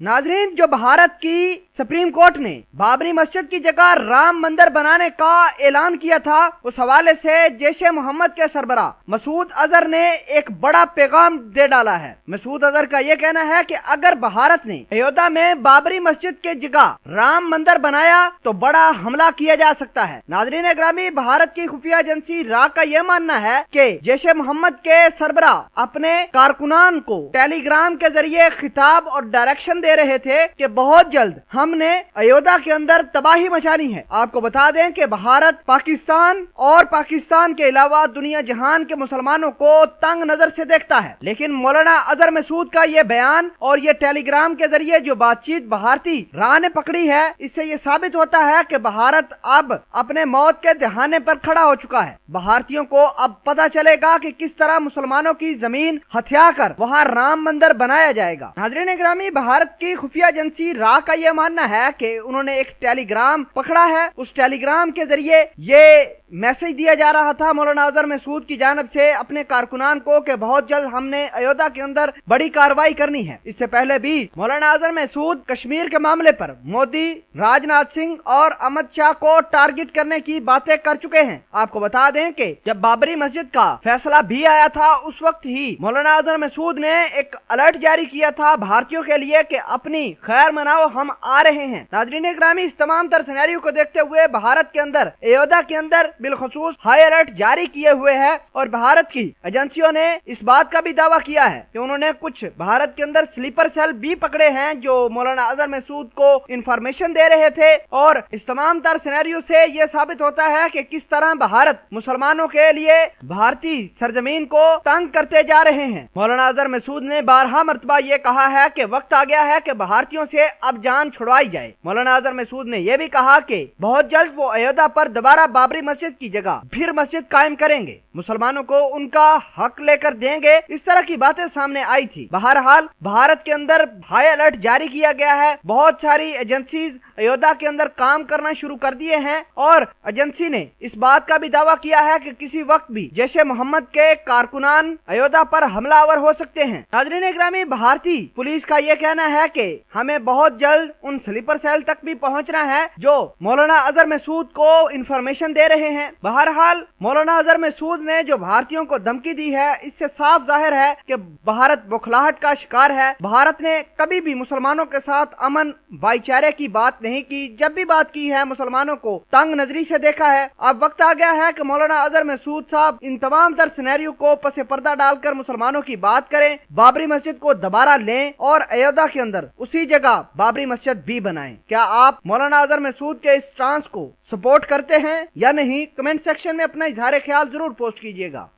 नाजरीन, जो भारत की सुप्रीम कोर्ट ने बाबरी मस्जिद की जगह राम मंदिर बनाने का ऐलान किया था, उस हवाले से जैश ए मोहम्मद के सरबरा मसूद अजहर ने एक बड़ा पैगाम दे डाला है। मसूद अजहर का ये कहना है कि अगर भारत ने अयोध्या में बाबरी मस्जिद के जगह राम मंदिर बनाया तो बड़ा हमला किया जा सकता है। नाजरीन ग्रामी, भारत की खुफिया एजेंसी रा का यह मानना है कि जैश ए मोहम्मद के सरबरा अपने कारकुनान को टेलीग्राम के जरिए खिताब और डायरेक्शन दे रहे थे कि बहुत जल्द हमने अयोध्या के अंदर तबाही मचानी है। आपको बता दें कि भारत पाकिस्तान के अलावा दुनिया जहान के मुसलमानों को तंग नजर से देखता है, लेकिन मौलाना अजहर मसूद का ये बयान और ये टेलीग्राम के जरिए जो बातचीत भारती राह ने पकड़ी है, इससे ये साबित होता है कि भारत अब अपने मौत के दहाने पर खड़ा हो चुका है। भारतीयों को अब पता चलेगा कि किस तरह मुसलमानों की जमीन हथिया कर वहाँ राम मंदिर बनाया जाएगा। नाज़रीन ग्रामी, भारत की खुफिया एजेंसी रा का यह मानना है कि उन्होंने एक टेलीग्राम पकड़ा है। उस टेलीग्राम के जरिए ये मैसेज दिया जा रहा था मौलाना अजहर मसूद की जानब से अपने कारकुनान को कि बहुत जल्द हमने अयोध्या के अंदर बड़ी कार्रवाई करनी है। इससे पहले भी मौलाना अजहर मसूद कश्मीर के मामले पर मोदी, राजनाथ सिंह और अमित शाह को टारगेट करने की बातें कर चुके हैं। आपको बता दें कि जब बाबरी मस्जिद का फैसला भी आया था, उस वक्त ही मौलाना अजहर मसूद ने एक अलर्ट जारी किया था भारतीयों के लिए कि अपनी खैर मनाओ, हम आ रहे हैं। नाज़रीन ग्रामी, इस तमाम तर सिनेरियो को देखते हुए भारत के अंदर अयोध्या के अंदर बिलखुसूस हाई अलर्ट जारी किए हुए है और भारत की एजेंसियों ने इस बात का भी दावा किया है कि उन्होंने कुछ भारत के अंदर स्लीपर सेल भी पकड़े हैं जो मौलाना अजहर मसूद को इंफॉर्मेशन दे रहे थे। और इस तमाम तर सिनेरियो से यह साबित होता है कि किस तरह भारत मुसलमानों के लिए भारतीय सरजमीन को तंग करते जा रहे हैं। मौलाना अजहर मसूद ने 12 मरतबा ये कहा है कि वक्त आ गया है कि भारतीयों से अब जान छुड़वाई जाए। मौलाना अजहर मसूद ने यह भी कहा कि बहुत जल्द वो अयोध्या पर दोबारा बाबरी मस्जिद की जगह फिर मस्जिद कायम करेंगे, मुसलमानों को उनका हक लेकर देंगे। इस तरह की बातें सामने आई थी। बहरहाल भारत के अंदर हाई अलर्ट जारी किया गया है। बहुत सारी एजेंसीज अयोध्या के अंदर काम करना शुरू कर दिए हैं और एजेंसी ने इस बात का भी दावा किया है कि किसी वक्त भी जैश ए मोहम्मद के कारकुनान अयोध्या पर हमलावर हो सकते हैं। नाज़रीन ग्रामी, भारतीय पुलिस का यह कहना है कि हमें बहुत जल्द उन स्लीपर सेल तक भी पहुंचना है जो मौलाना अजहर मसूद को इंफॉर्मेशन दे रहे हैं। बहरहाल मौलाना अजहर मसूद ने जो भारतीयों को धमकी दी है, इससे साफ जाहिर है कि भारत बौखलाहट का शिकार है। भारत ने कभी भी मुसलमानों के साथ अमन भाईचारे की बात नहीं की। जब भी बात की है, मुसलमानों को तंग नजरी से देखा है। अब वक्त आ गया है कि मौलाना अजहर मसूद साहब इन तमाम तर सिनेरियो को पसे पर्दा डालकर मुसलमानों की बात करें, बाबरी मस्जिद को दोबारा लें और अयोध्या के अंदर उसी जगह बाबरी मस्जिद भी बनाएं। क्या आप मौलाना अजहर मसूद के इस स्टांस को सपोर्ट करते हैं या नहीं? कमेंट सेक्शन में अपना इजहार ख्याल जरूर पोस्ट कीजिएगा।